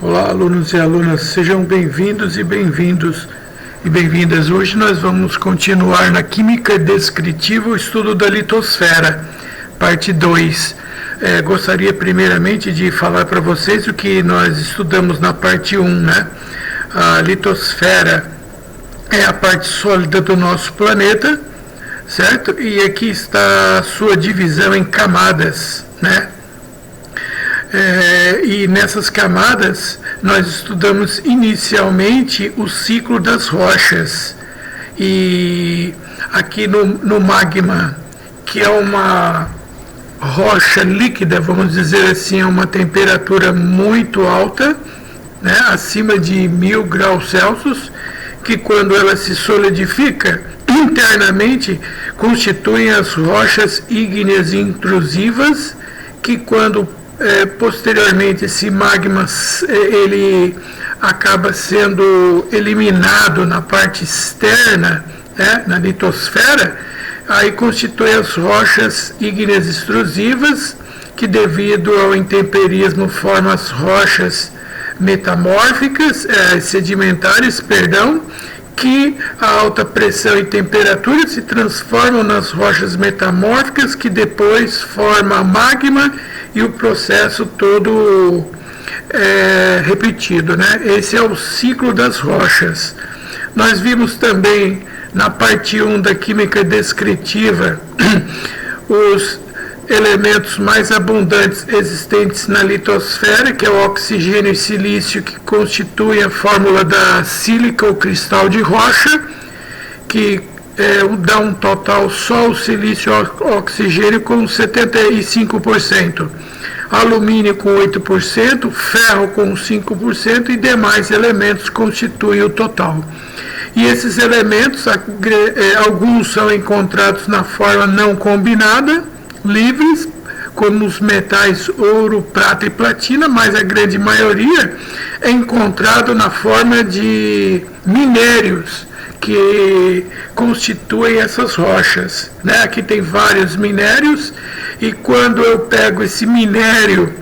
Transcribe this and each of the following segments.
Olá, alunos e alunas, sejam bem-vindos e bem-vindas. Hoje nós vamos continuar na Química Descritiva o estudo da litosfera, parte 2. Gostaria primeiramente de falar para vocês o que nós estudamos na parte 1, né? A litosfera é a parte sólida do nosso planeta, certo? E aqui está a sua divisão em camadas, né? E nessas camadas nós estudamos inicialmente o ciclo das rochas. E aqui no magma, que é uma rocha líquida, vamos dizer assim, a uma temperatura muito alta, né, acima de 1000 graus Celsius, que quando ela se solidifica internamente constituem as rochas ígneas intrusivas, que quando posteriormente esse magma ele acaba sendo eliminado na parte externa, né, na litosfera, aí constitui as rochas ígneas extrusivas, que devido ao intemperismo formam as rochas metamórficas, sedimentares, que a alta pressão e temperatura se transformam nas rochas metamórficas, que depois formam magma e o processo todo repetido, né? Esse é o ciclo das rochas. Nós vimos também na parte 1 da Química Descritiva os elementos mais abundantes existentes na litosfera, que é o oxigênio e silício, que constituem a fórmula da sílica, ou cristal de rocha, que dá um total só o silício e oxigênio com 75%, alumínio com 8%, ferro com 5% e demais elementos constituem o total. E esses elementos, alguns são encontrados na forma não combinada, livres, como os metais ouro, prata e platina, mas a grande maioria é encontrado na forma de minérios que constituem essas rochas, né? Aqui tem vários minérios, e quando eu pego esse minério,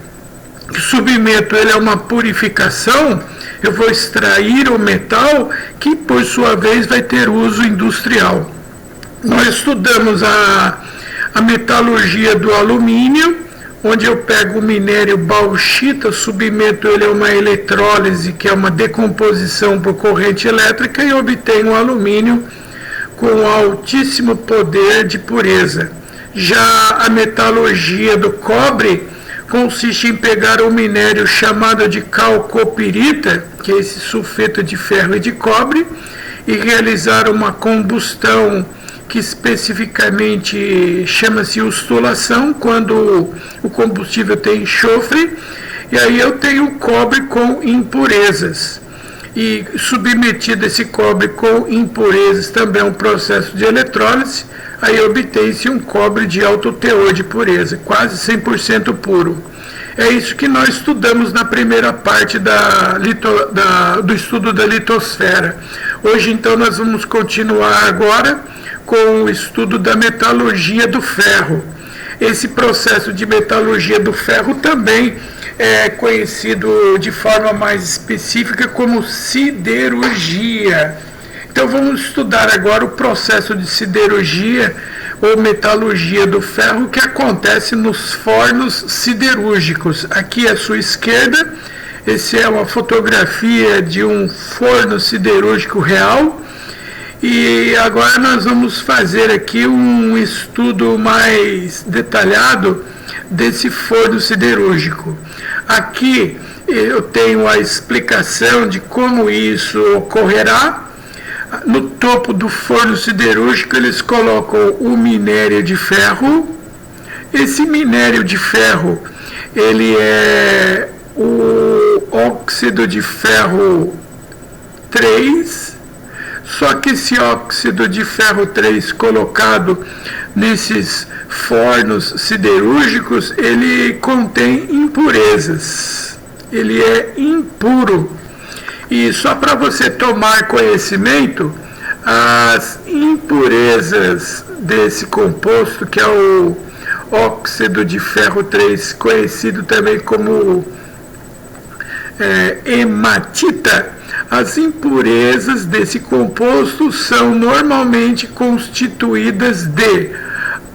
submeto ele a uma purificação, eu vou extrair o metal, que por sua vez vai ter uso industrial. Nós estudamos a metalurgia do alumínio, onde eu pego o minério bauxita, submeto ele a uma eletrólise, que é uma decomposição por corrente elétrica, e obtenho um alumínio com altíssimo poder de pureza. Já a metalurgia do cobre consiste em pegar o minério chamado de calcopirita, que é esse sulfeto de ferro e de cobre, e realizar uma combustão que especificamente chama-se ustulação, quando o combustível tem enxofre, e aí eu tenho cobre com impurezas. E submetido esse cobre com impurezas também a um processo de eletrólise, aí obtém-se um cobre de alto teor de pureza, quase 100% puro. É isso que nós estudamos na primeira parte do estudo da litosfera. Hoje, então, nós vamos continuar agora com o estudo da metalurgia do ferro. Esse processo de metalurgia do ferro também é conhecido de forma mais específica como siderurgia. Então vamos estudar agora o processo de siderurgia ou metalurgia do ferro, que acontece nos fornos siderúrgicos. Aqui à sua esquerda, essa é uma fotografia de um forno siderúrgico real. E agora nós vamos fazer aqui um estudo mais detalhado desse forno siderúrgico. Aqui eu tenho a explicação de como isso ocorrerá. No topo do forno siderúrgico eles colocam o minério de ferro. Esse minério de ferro, ele é o óxido de ferro 3, só que esse óxido de ferro 3 colocado nesses fornos siderúrgicos, ele contém impurezas, ele é impuro. E só para você tomar conhecimento, as impurezas desse composto, que é o óxido de ferro 3, conhecido também como hematita, as impurezas desse composto são normalmente constituídas de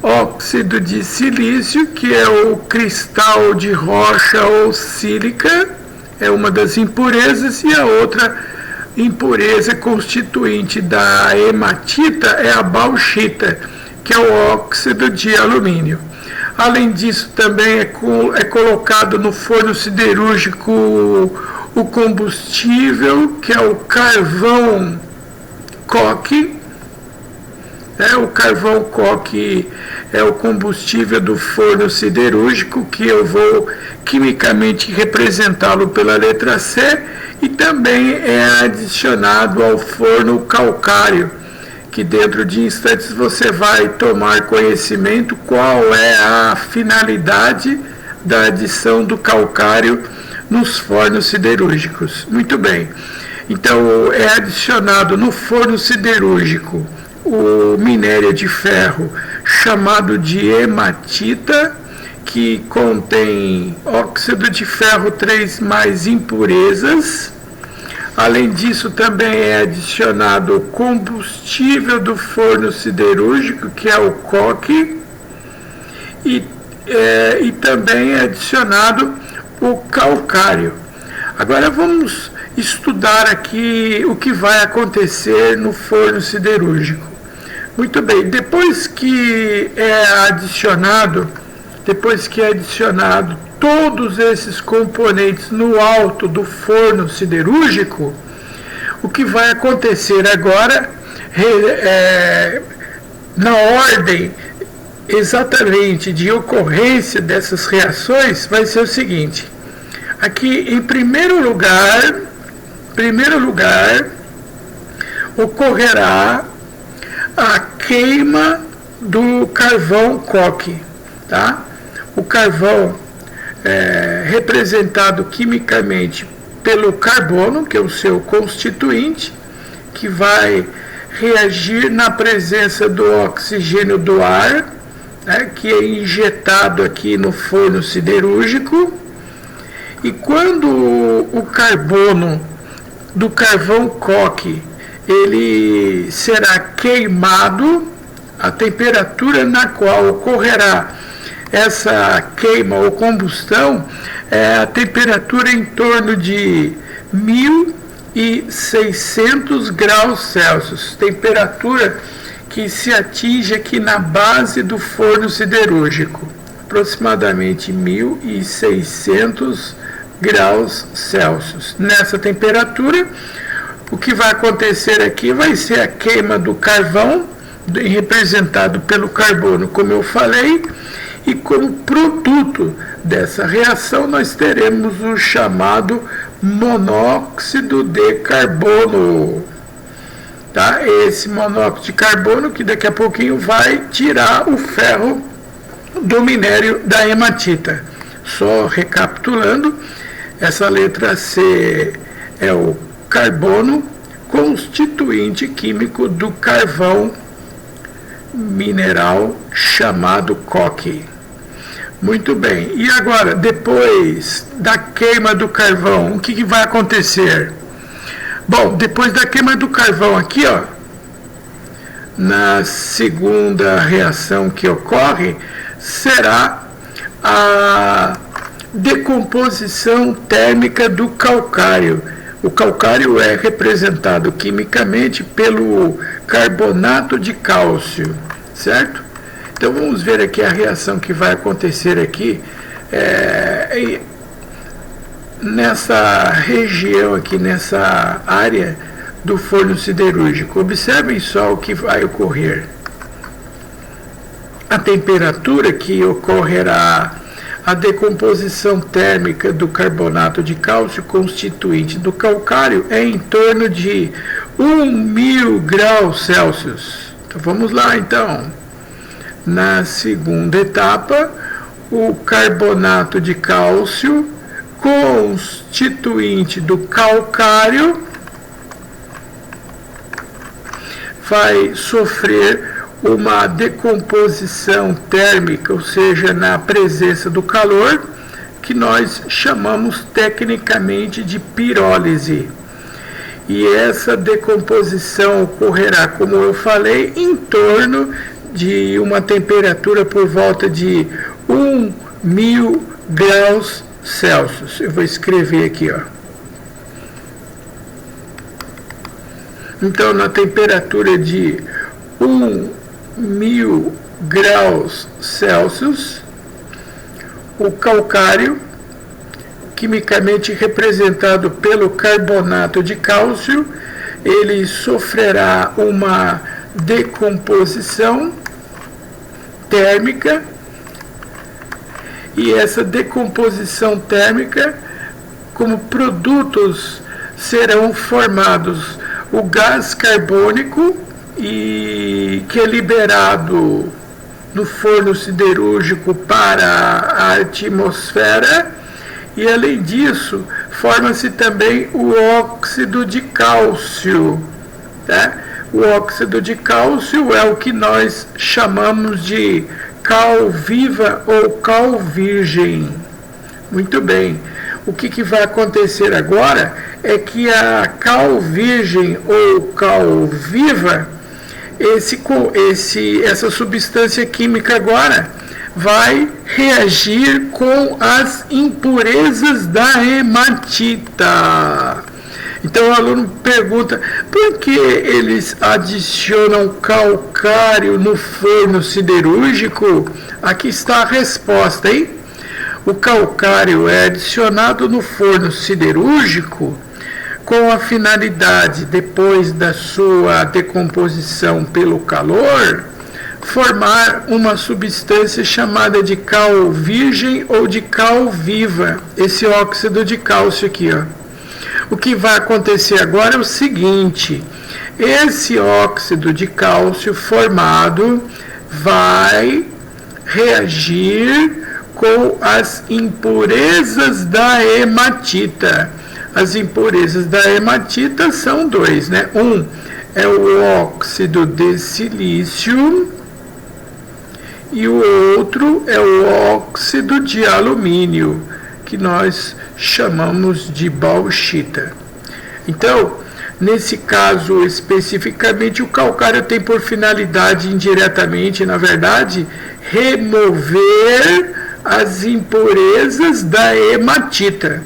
óxido de silício, que é o cristal de rocha ou sílica, é uma das impurezas, e a outra impureza constituinte da hematita é a bauxita, que é o óxido de alumínio. Além disso, também é colocado no forno siderúrgico o combustível, que é o carvão coque. O carvão coque é o combustível do forno siderúrgico, que eu vou quimicamente representá-lo pela letra C, e também é adicionado ao forno calcário, que dentro de instantes você vai tomar conhecimento qual é a finalidade da adição do calcário nos fornos siderúrgicos. Muito bem, então é adicionado no forno siderúrgico o minério de ferro chamado de hematita, que contém óxido de ferro 3 mais impurezas. Além disso, também é adicionado o combustível do forno siderúrgico, que é o coque, e também é adicionado o calcário. Agora vamos estudar aqui o que vai acontecer no forno siderúrgico. Muito bem, depois que é adicionado todos esses componentes no alto do forno siderúrgico, o que vai acontecer agora, na ordem exatamente de ocorrência dessas reações, vai ser o seguinte: aqui em primeiro lugar ocorrerá a queima do carvão coque, tá? O carvão representado quimicamente pelo carbono, que é o seu constituinte, que vai reagir na presença do oxigênio do ar, que é injetado aqui no forno siderúrgico. E quando o carbono do carvão coque ele será queimado, a temperatura na qual ocorrerá essa queima ou combustão é a temperatura em torno de 1.600 graus Celsius, temperatura que se atinge aqui na base do forno siderúrgico, aproximadamente 1.600 graus Celsius. Nessa temperatura, o que vai acontecer aqui vai ser a queima do carvão, representado pelo carbono, como eu falei, e como produto dessa reação nós teremos o chamado monóxido de carbono. Tá? Esse monóxido de carbono que daqui a pouquinho vai tirar o ferro do minério da hematita. Só recapitulando, essa letra C é o carbono, constituinte químico do carvão mineral chamado coque. Muito bem, e agora, depois da queima do carvão, o que vai acontecer? Bom, depois da queima do carvão aqui, ó, na segunda reação que ocorre, será a decomposição térmica do calcário. O calcário é representado quimicamente pelo carbonato de cálcio, certo? Então vamos ver aqui a reação que vai acontecer aqui nessa região aqui, nessa área do forno siderúrgico. Observem só o que vai ocorrer. A temperatura que ocorrerá a decomposição térmica do carbonato de cálcio constituinte do calcário é em torno de 1.000 graus Celsius. Então vamos lá então. Na segunda etapa, o carbonato de cálcio constituinte do calcário vai sofrer uma decomposição térmica, ou seja, na presença do calor, que nós chamamos tecnicamente de pirólise. E essa decomposição ocorrerá, como eu falei, em torno de uma temperatura por volta de 1.000 graus Celsius. Eu vou escrever aqui, ó. Então, na temperatura de 1.000 graus Celsius, o calcário, quimicamente representado pelo carbonato de cálcio, ele sofrerá uma decomposição térmica, e essa decomposição térmica, como produtos, serão formados o gás carbônico, e que é liberado no forno siderúrgico para a atmosfera, e além disso forma-se também o óxido de cálcio, tá? O óxido de cálcio é o que nós chamamos de cal viva ou cal virgem. Muito bem. O que vai acontecer agora é que a cal virgem ou cal viva, essa substância química agora vai reagir com as impurezas da hematita. Então o aluno pergunta, por que eles adicionam calcário no forno siderúrgico? Aqui está a resposta, hein? O calcário é adicionado no forno siderúrgico com a finalidade, depois da sua decomposição pelo calor, formar uma substância chamada de cal virgem ou de cal viva, esse óxido de cálcio aqui, ó. O que vai acontecer agora é o seguinte: esse óxido de cálcio formado vai reagir com as impurezas da hematita. As impurezas da hematita são dois, né? Um é o óxido de silício e o outro é o óxido de alumínio, que nós chamamos de bauxita. Então, nesse caso especificamente, o calcário tem por finalidade, indiretamente, na verdade, remover as impurezas da hematita.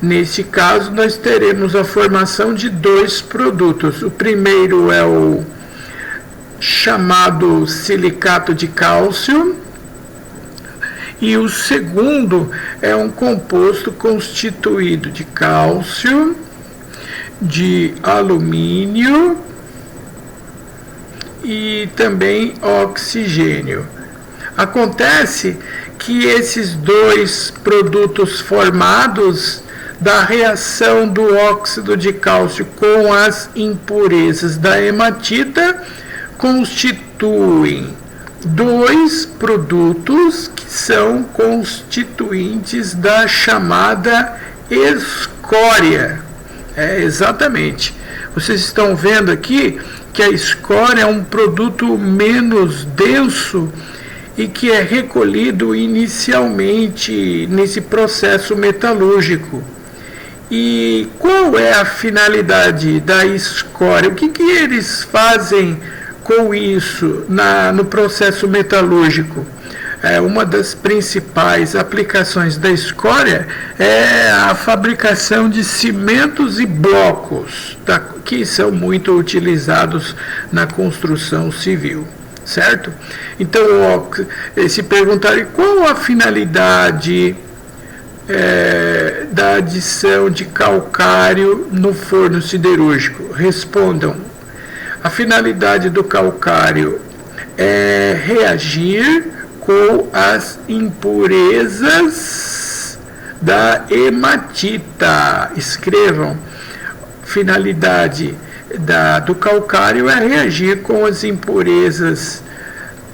Nesse caso, nós teremos a formação de dois produtos. O primeiro é o chamado silicato de cálcio, e o segundo é um composto constituído de cálcio, de alumínio e também oxigênio. Acontece que esses dois produtos formados da reação do óxido de cálcio com as impurezas da hematita constituem dois produtos que são constituintes da chamada escória. Exatamente. Vocês estão vendo aqui que a escória é um produto menos denso e que é recolhido inicialmente nesse processo metalúrgico. E qual é a finalidade da escória? O que eles fazem com isso no processo metalúrgico? Uma das principais aplicações da escória é a fabricação de cimentos e blocos, que são muito utilizados na construção civil, certo? Então, se perguntarem qual a finalidade da adição de calcário no forno siderúrgico, respondam: a finalidade do calcário é reagir com as impurezas da hematita. Escrevam: finalidade do calcário é reagir com as impurezas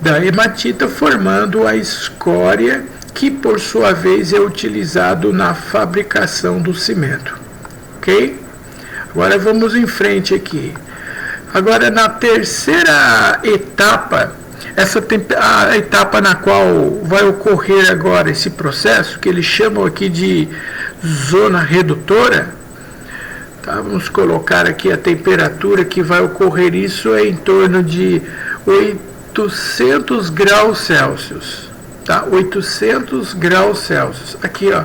da hematita, formando a escória, que por sua vez é utilizado na fabricação do cimento. Ok? Agora vamos em frente aqui. Agora, na terceira etapa, a etapa na qual vai ocorrer agora esse processo, que eles chamam aqui de zona redutora, tá? Vamos colocar aqui a temperatura que vai ocorrer isso é em torno de 800 graus Celsius, tá? 800 graus Celsius, aqui ó,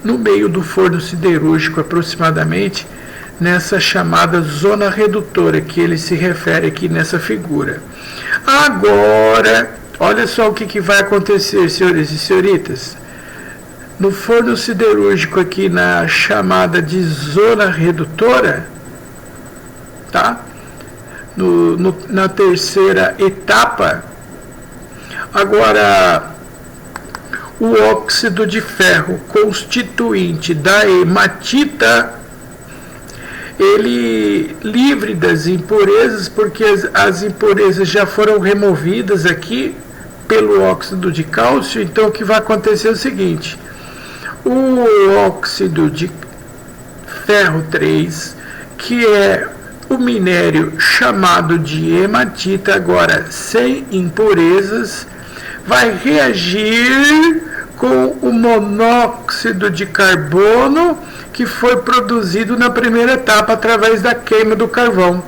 no meio do forno siderúrgico aproximadamente, nessa chamada zona redutora, que ele se refere aqui nessa figura. Agora, olha só o que vai acontecer, senhores e senhoritas. No forno siderúrgico aqui na chamada de zona redutora, tá? Na terceira etapa, agora o óxido de ferro constituinte da hematita, ele livre das impurezas, porque as impurezas já foram removidas aqui pelo óxido de cálcio. Então o que vai acontecer é o seguinte: o óxido de ferro 3, que é o minério chamado de hematita, agora sem impurezas, vai reagir com o monóxido de carbono que foi produzido na primeira etapa através da queima do carvão.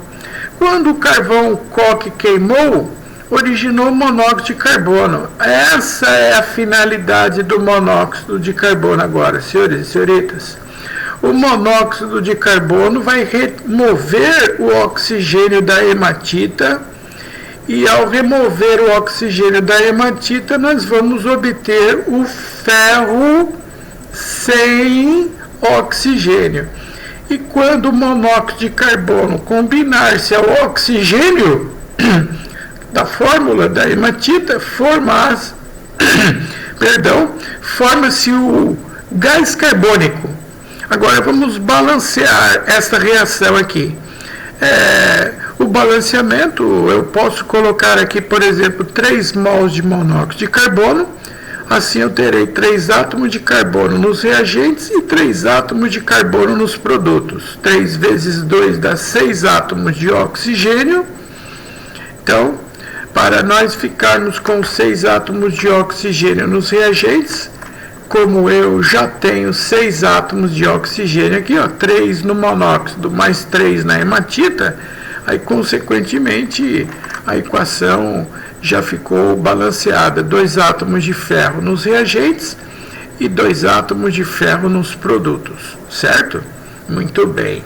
Quando o carvão coque queimou, originou monóxido de carbono. Essa é a finalidade do monóxido de carbono agora, senhores e senhoritas. O monóxido de carbono vai remover o oxigênio da hematita, e ao remover o oxigênio da hematita, nós vamos obter o ferro sem oxigênio. E quando o monóxido de carbono combinar-se ao oxigênio da fórmula da hematita, forma-se o gás carbônico. Agora vamos balancear essa reação aqui. O balanceamento, eu posso colocar aqui, por exemplo, 3 mols de monóxido de carbono. Assim eu terei 3 átomos de carbono nos reagentes e 3 átomos de carbono nos produtos. 3 vezes 2 dá 6 átomos de oxigênio. Então, para nós ficarmos com 6 átomos de oxigênio nos reagentes, como eu já tenho 6 átomos de oxigênio aqui, ó, 3 no monóxido mais 3 na hematita, aí consequentemente a equação já ficou balanceada: 2 átomos de ferro nos reagentes e 2 átomos de ferro nos produtos, certo? Muito bem.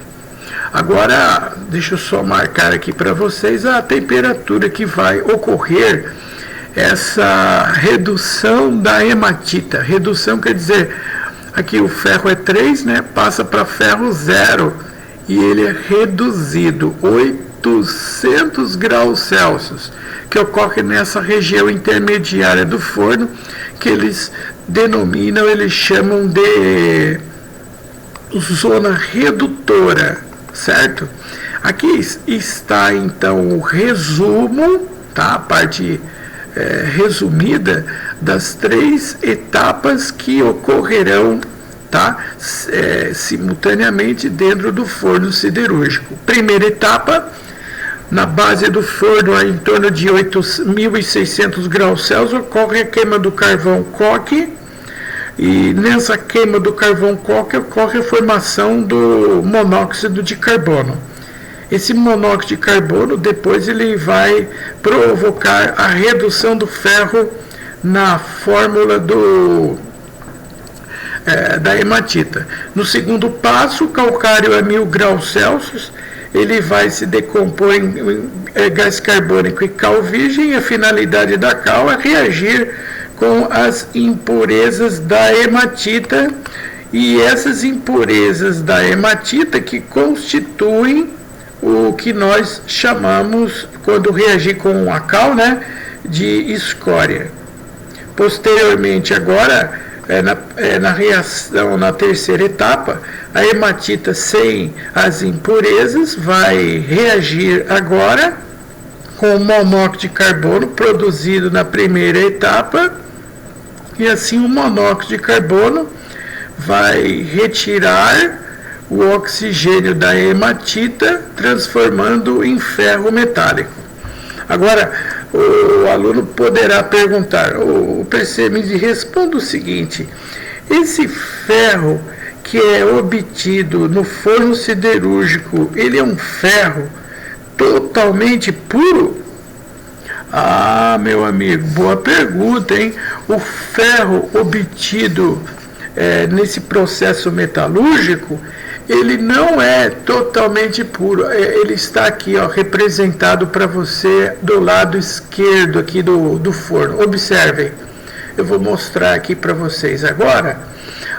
Agora, deixa eu só marcar aqui para vocês a temperatura que vai ocorrer essa redução da hematita. Redução quer dizer, aqui o ferro é 3, né? Passa para ferro 0 e ele é reduzido 800 graus Celsius, que ocorre nessa região intermediária do forno, que eles denominam, eles chamam de zona redutora, certo? Aqui está então o resumo, tá? A parte resumida das 3 etapas que ocorrerão, tá? Simultaneamente dentro do forno siderúrgico. Primeira etapa, na base do forno, em torno de 8.600 graus Celsius, ocorre a queima do carvão coque, e nessa queima do carvão coque ocorre a formação do monóxido de carbono. Esse monóxido de carbono depois ele vai provocar a redução do ferro na fórmula da hematita. No segundo passo, o calcário a 1.000 graus Celsius, ele vai se decompor em gás carbônico e cal virgem, e a finalidade da cal é reagir com as impurezas da hematita, e essas impurezas da hematita que constituem o que nós chamamos, quando reagir com a cal, né, de escória. Posteriormente, agora, na reação na terceira etapa, a hematita sem as impurezas vai reagir agora com o monóxido de carbono produzido na primeira etapa, e assim o monóxido de carbono vai retirar o oxigênio da hematita, transformando em ferro metálico. Agora, o aluno poderá perguntar, o PC, me responda o seguinte: esse ferro que é obtido no forno siderúrgico, ele é um ferro totalmente puro? Ah, meu amigo, boa pergunta, hein? O ferro obtido nesse processo metalúrgico, ele não é totalmente puro. Ele está aqui, ó, representado para você do lado esquerdo aqui do forno. Observem, eu vou mostrar aqui para vocês agora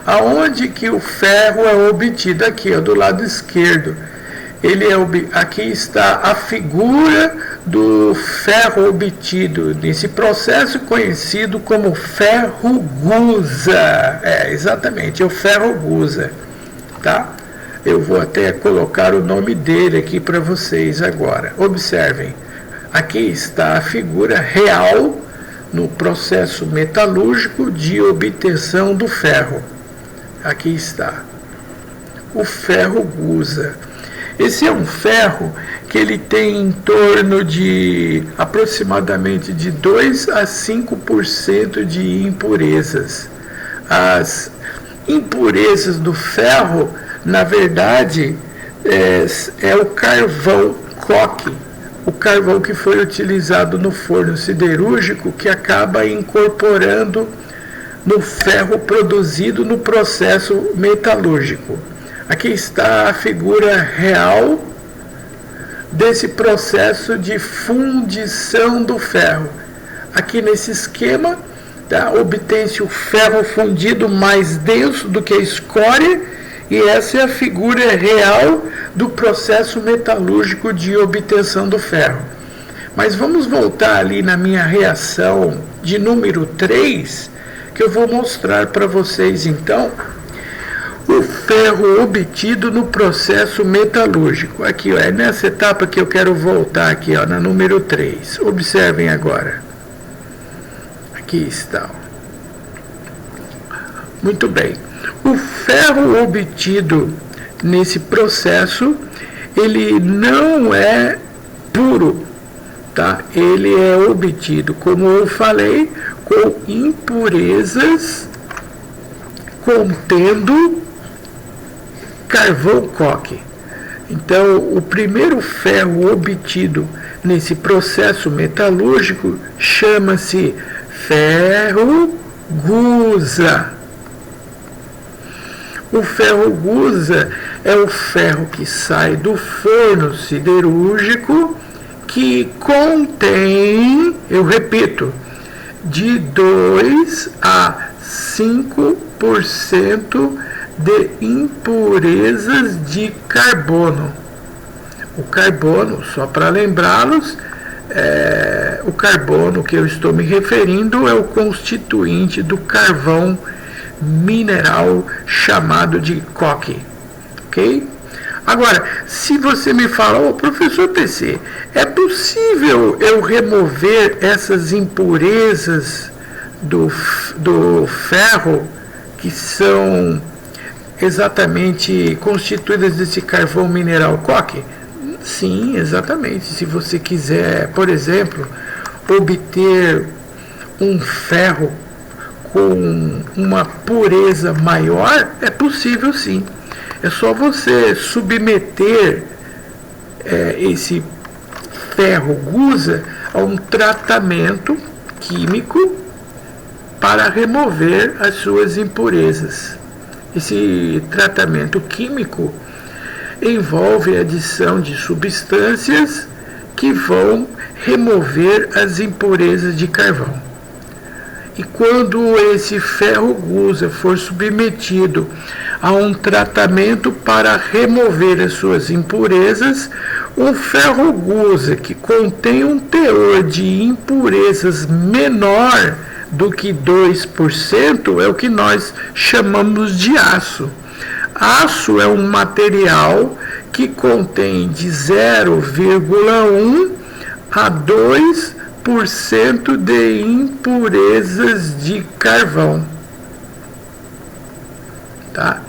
aonde que o ferro é obtido. Aqui, ó, do lado esquerdo. Aqui está a figura do ferro obtido nesse processo conhecido como ferro gusa. Exatamente, é o ferro gusa, tá? Eu vou até colocar o nome dele aqui para vocês agora. Observem, aqui está a figura real no processo metalúrgico de obtenção do ferro. Aqui está, o ferro gusa. Esse é um ferro que ele tem em torno de aproximadamente de 2 a 5% de impurezas. As impurezas do ferro, na verdade, é o carvão coque, o carvão que foi utilizado no forno siderúrgico, que acaba incorporando no ferro produzido no processo metalúrgico. Aqui está a figura real desse processo de fundição do ferro. Aqui nesse esquema, tá, obtém-se o ferro fundido mais denso do que a escória, e essa é a figura real do processo metalúrgico de obtenção do ferro. Mas vamos voltar ali na minha reação de número 3, que eu vou mostrar para vocês então o ferro obtido no processo metalúrgico. Aqui, ó, é nessa etapa que eu quero voltar aqui, ó, na número 3. Observem agora. Aqui está. Muito bem. O ferro obtido nesse processo, ele não é puro, tá? Ele é obtido, como eu falei, com impurezas contendo carvão coque. Então, o primeiro ferro obtido nesse processo metalúrgico chama-se ferro gusa. O ferro gusa é o ferro que sai do forno siderúrgico, que contém, eu repito, de 2 a 5% de impurezas de carbono. O carbono, só para lembrá-los, o carbono que eu estou me referindo é o constituinte do carvão mineral chamado de coque, ok? Agora, se você me fala, professor PC, é possível eu remover essas impurezas do ferro que são exatamente constituídas desse carvão mineral coque? Sim, exatamente. Se você quiser, por exemplo, obter um ferro com uma pureza maior, é possível sim. É só você submeter esse ferro gusa a um tratamento químico para remover as suas impurezas. Esse tratamento químico envolve a adição de substâncias que vão remover as impurezas de carvão. E quando esse ferro gusa for submetido a um tratamento para remover as suas impurezas, o ferro gusa que contém um teor de impurezas menor do que 2% é o que nós chamamos de aço. Aço é um material que contém de 0,1 a 2% de impurezas de carvão. Tá?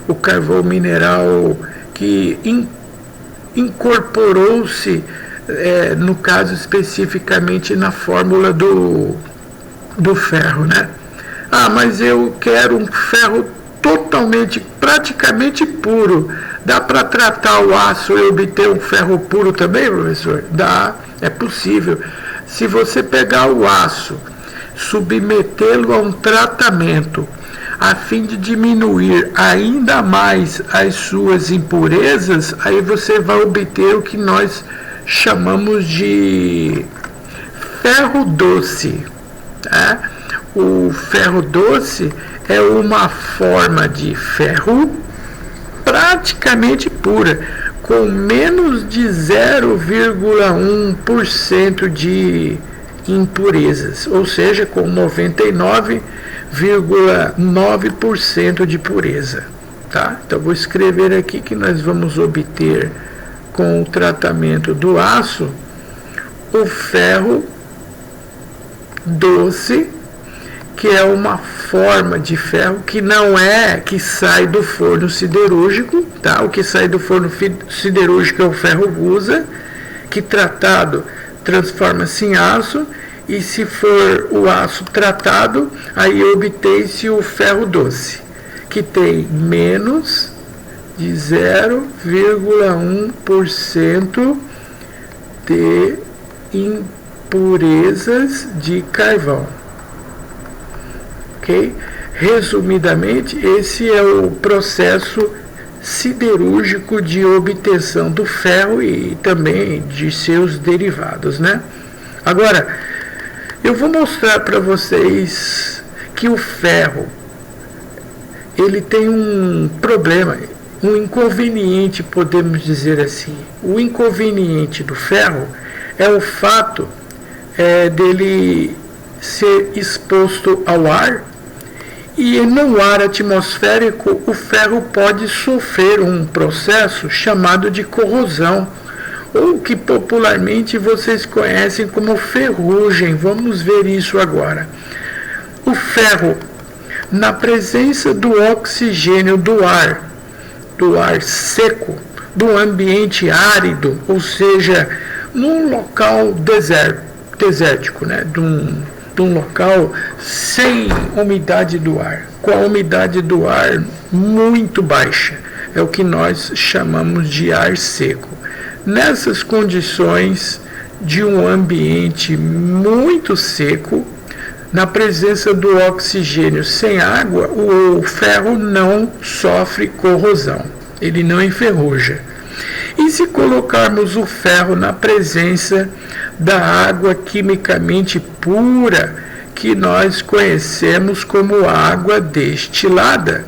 O carvão mineral que incorporou-se no caso especificamente na fórmula do ferro, né? Ah, mas eu quero um ferro praticamente puro. Dá para tratar o aço e obter um ferro puro também, professor? Dá, é possível. Se você pegar o aço, submetê-lo a um tratamento, a fim de diminuir ainda mais as suas impurezas, aí você vai obter o que nós chamamos de ferro doce. Tá? O ferro doce é uma forma de ferro praticamente pura, com menos de 0,1% de impurezas, ou seja, com 99,9% de pureza. Tá? Então vou escrever aqui que nós vamos obter com o tratamento do aço o ferro doce, que é uma forma de ferro que não é que sai do forno siderúrgico, tá? O que sai do forno siderúrgico é o ferro gusa, que tratado transforma-se em aço, e se for o aço tratado, aí obtém-se o ferro doce, que tem menos de 0,1% de impurezas de carvão. Okay? Resumidamente, esse é o processo siderúrgico de obtenção do ferro e também de seus derivados, né? Agora, eu vou mostrar para vocês que o ferro ele tem um problema, um inconveniente, podemos dizer assim. O inconveniente do ferro é o fato dele ser exposto ao ar, e no ar atmosférico o ferro pode sofrer um processo chamado de corrosão, ou que popularmente vocês conhecem como ferrugem. Vamos ver isso agora. O ferro, na presença do oxigênio do ar seco, do ambiente árido, ou seja, num local desértico, né? de um local sem umidade do ar, com a umidade do ar muito baixa, é o que nós chamamos de ar seco. Nessas condições de um ambiente muito seco, na presença do oxigênio sem água, o ferro não sofre corrosão, ele não enferruja. E se colocarmos o ferro na presença da água quimicamente pura, que nós conhecemos como água destilada,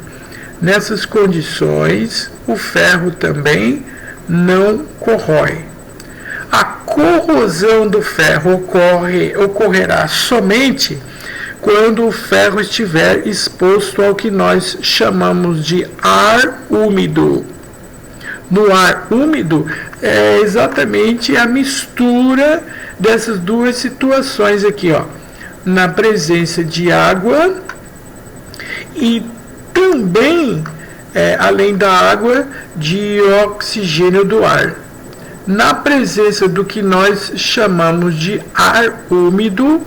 nessas condições o ferro também não corrói. A corrosão do ferro ocorrerá somente quando o ferro estiver exposto ao que nós chamamos de ar úmido. No ar úmido é exatamente a mistura dessas duas situações aqui, ó, na presença de água e também, além da água, de oxigênio do ar. Na presença do que nós chamamos de ar úmido,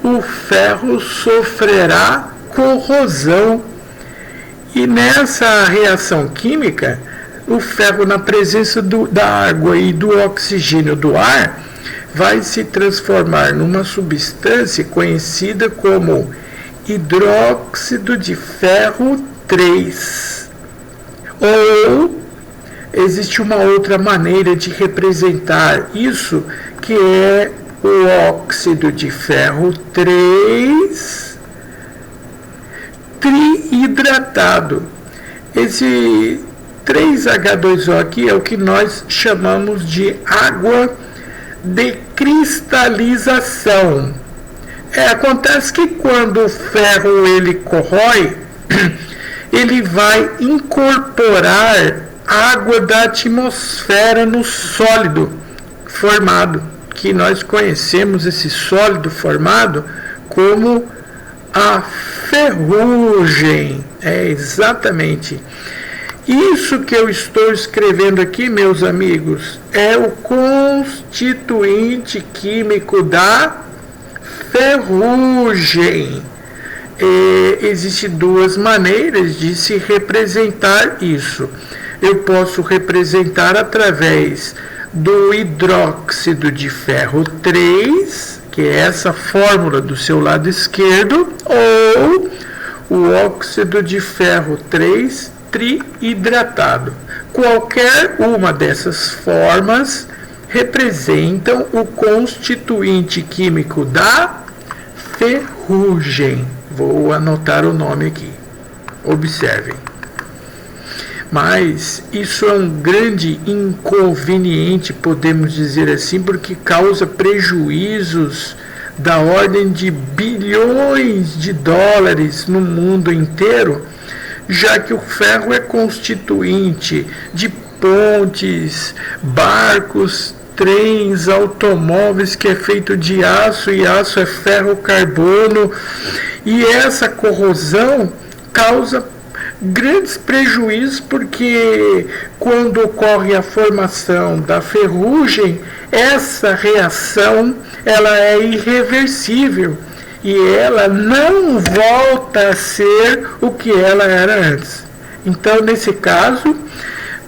o ferro sofrerá corrosão, e nessa reação química, o ferro, na presença da água e do oxigênio do ar, vai se transformar numa substância conhecida como hidróxido de ferro 3. Ou existe uma outra maneira de representar isso, que é o óxido de ferro 3 triidratado. Esse 3H2O aqui é o que nós chamamos de água de cristalização. Acontece que quando o ferro ele corrói, ele vai incorporar água da atmosfera no sólido formado, que nós conhecemos esse sólido formado como a ferrugem. Exatamente. Isso que eu estou escrevendo aqui, meus amigos, é o constituinte químico da ferrugem. Existem duas maneiras de se representar isso. Eu posso representar através do hidróxido de ferro 3, que é essa fórmula do seu lado esquerdo, ou o óxido de ferro 3 triidratado. Qualquer uma dessas formas representam o constituinte químico da ferrugem. Vou anotar o nome aqui. Observem. Mas isso é um grande inconveniente, podemos dizer assim, porque causa prejuízos da ordem de bilhões de dólares no mundo inteiro, já que o ferro é constituinte de pontes, barcos, trens, automóveis, que é feito de aço, e aço é ferro carbono, e essa corrosão causa grandes prejuízos, porque quando ocorre a formação da ferrugem, essa reação ela é irreversível e ela não volta a ser o que ela era antes. Então, nesse caso,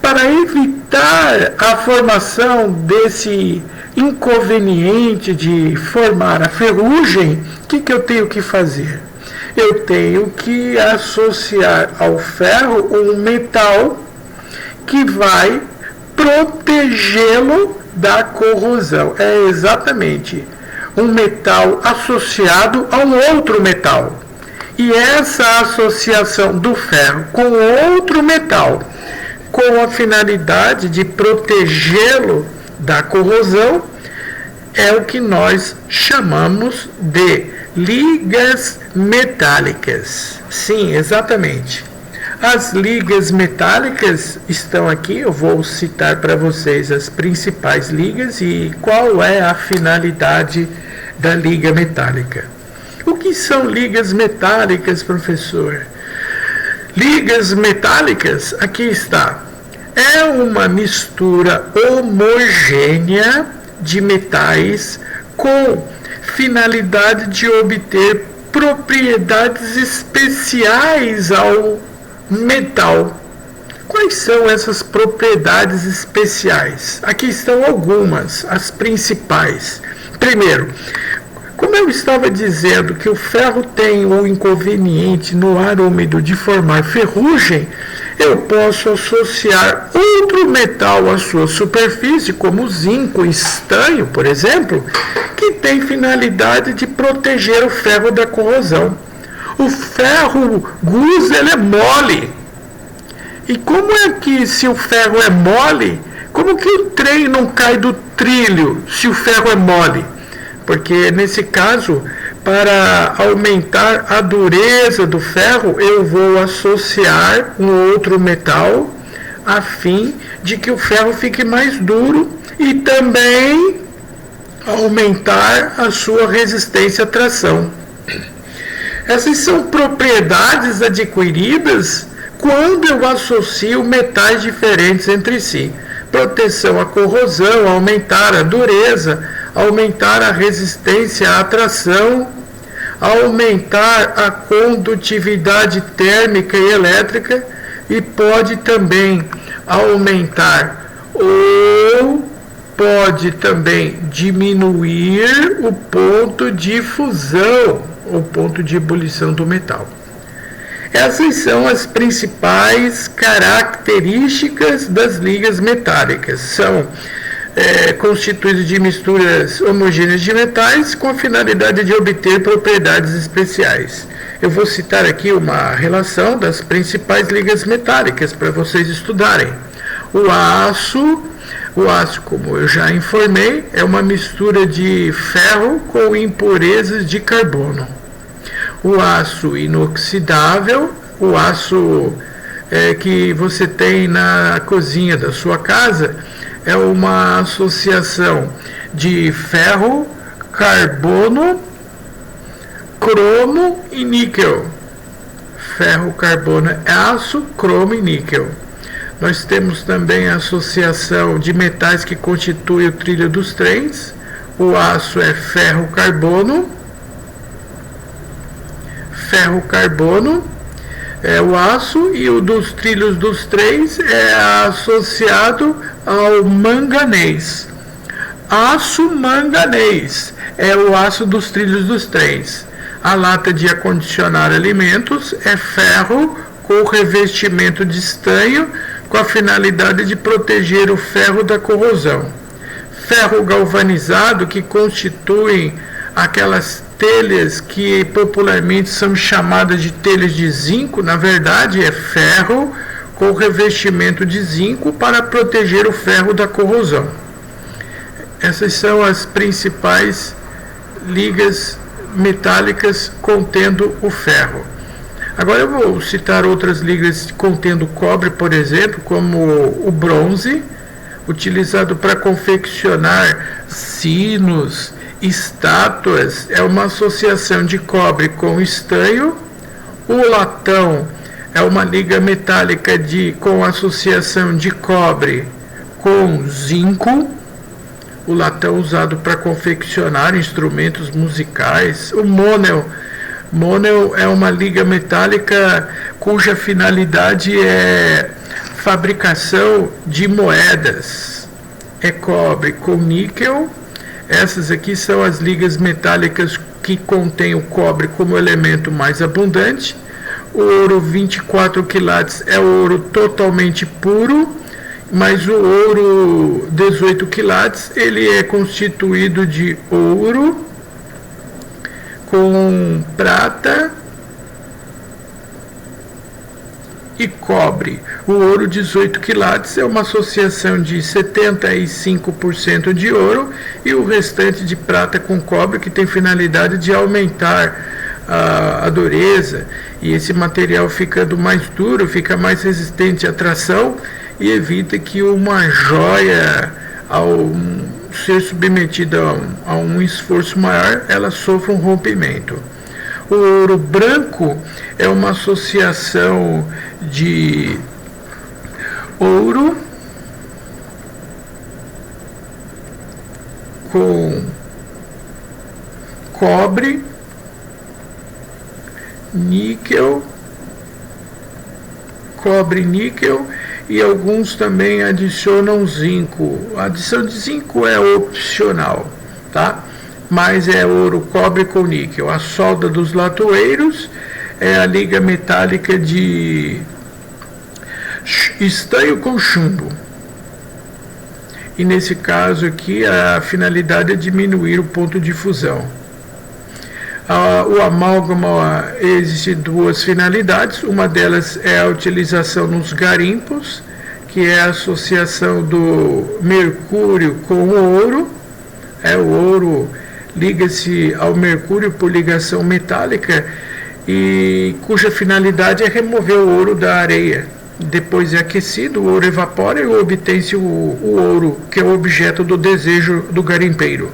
para evitar a formação desse inconveniente de formar a ferrugem, o que eu tenho que fazer? Eu tenho que associar ao ferro um metal que vai protegê-lo da corrosão. É exatamente um metal associado a um outro metal. E essa associação do ferro com outro metal, com a finalidade de protegê-lo da corrosão, é o que nós chamamos de ligas metálicas. Sim, exatamente. As ligas metálicas estão aqui. Eu vou citar para vocês as principais ligas e qual é a finalidade da liga metálica. O que são ligas metálicas, professor? Ligas metálicas, aqui está. É uma mistura homogênea de metais com finalidade de obter propriedades especiais ao metal. Quais são essas propriedades especiais? Aqui estão algumas, as principais. Primeiro, como eu estava dizendo que o ferro tem o inconveniente no ar úmido de formar ferrugem, eu posso associar outro metal à sua superfície, como o zinco, estanho, por exemplo, que tem finalidade de proteger o ferro da corrosão. O ferro gus, ele é mole. E como é que, se o ferro é mole, como que o trem não cai do trilho se o ferro é mole? Porque, nesse caso, para aumentar a dureza do ferro, eu vou associar um outro metal a fim de que o ferro fique mais duro e também aumentar a sua resistência à tração. Essas são propriedades adquiridas quando eu associo metais diferentes entre si. Proteção à corrosão, aumentar a dureza, aumentar a resistência à tração, aumentar a condutividade térmica e elétrica, e pode também aumentar ou pode também diminuir o ponto de fusão, o ponto de ebulição do metal. Essas são as principais características das ligas metálicas. São constituídos de misturas homogêneas de metais com a finalidade de obter propriedades especiais. Eu vou citar aqui uma relação das principais ligas metálicas para vocês estudarem. O aço, como eu já informei, é uma mistura de ferro com impurezas de carbono. O aço inoxidável, o aço que você tem na cozinha da sua casa, é uma associação de ferro, carbono, cromo e níquel. Ferro, carbono, aço, cromo e níquel. Nós temos também a associação de metais que constitui o trilho dos trens. O aço é ferro-carbono. Ferro-carbono é o aço, e o dos trilhos dos trens é associado ao manganês. Aço-manganês é o aço dos trilhos dos trens. A lata de acondicionar alimentos é ferro com revestimento de estanho, com a finalidade de proteger o ferro da corrosão. Ferro galvanizado, que constituem aquelas telhas que popularmente são chamadas de telhas de zinco, na verdade é ferro com revestimento de zinco para proteger o ferro da corrosão. Essas são as principais ligas metálicas contendo o ferro. Agora eu vou citar outras ligas contendo cobre, por exemplo, como o bronze, utilizado para confeccionar sinos, estátuas, é uma associação de cobre com estanho. O latão é uma liga metálica com associação de cobre com zinco. O latão usado para confeccionar instrumentos musicais. O mônel é uma liga metálica cuja finalidade é fabricação de moedas. É cobre com níquel. Essas aqui são as ligas metálicas que contêm o cobre como elemento mais abundante. O ouro 24 quilates é o ouro totalmente puro, mas o ouro 18 quilates ele é constituído de ouro com prata e cobre. O ouro 18 quilates é uma associação de 75% de ouro e o restante de prata com cobre, que tem finalidade de aumentar a dureza, e esse material ficando mais duro, fica mais resistente à tração e evita que uma joia, ao ser submetida a um esforço maior, ela sofra um rompimento. O ouro branco é uma associação de ouro com cobre, níquel, níquel, e alguns também adicionam zinco. A adição de zinco é opcional, tá? Mas é ouro, cobre com níquel. A solda dos latoeiros é a liga metálica de estanho com chumbo. E nesse caso aqui a finalidade é diminuir o ponto de fusão. O amálgama existe duas finalidades. Uma delas é a utilização nos garimpos, que é a associação do mercúrio com o ouro. O ouro liga-se ao mercúrio por ligação metálica, e cuja finalidade é remover o ouro da areia. Depois é aquecido, o ouro evapora e obtém-se o ouro, que é o objeto do desejo do garimpeiro.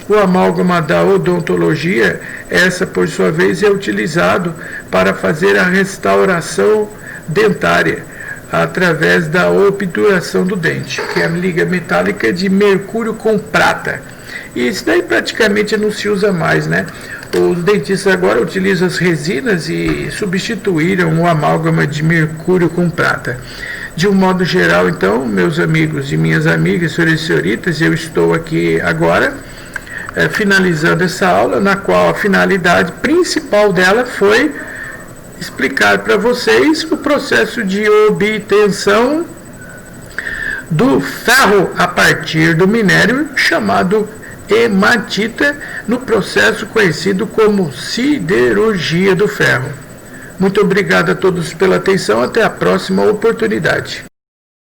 O amálgama da odontologia, essa por sua vez é utilizado para fazer a restauração dentária através da obturação do dente, que é a liga metálica de mercúrio com prata. E isso daí praticamente não se usa mais, né? Os dentistas agora utilizam as resinas e substituíram o amálgama de mercúrio com prata. De um modo geral, então, meus amigos e minhas amigas, senhores e senhoritas, eu estou aqui agora finalizando essa aula, na qual a finalidade principal dela foi explicar para vocês o processo de obtenção do ferro a partir do minério chamado hematita, no processo conhecido como siderurgia do ferro. Muito obrigado a todos pela atenção, até a próxima oportunidade.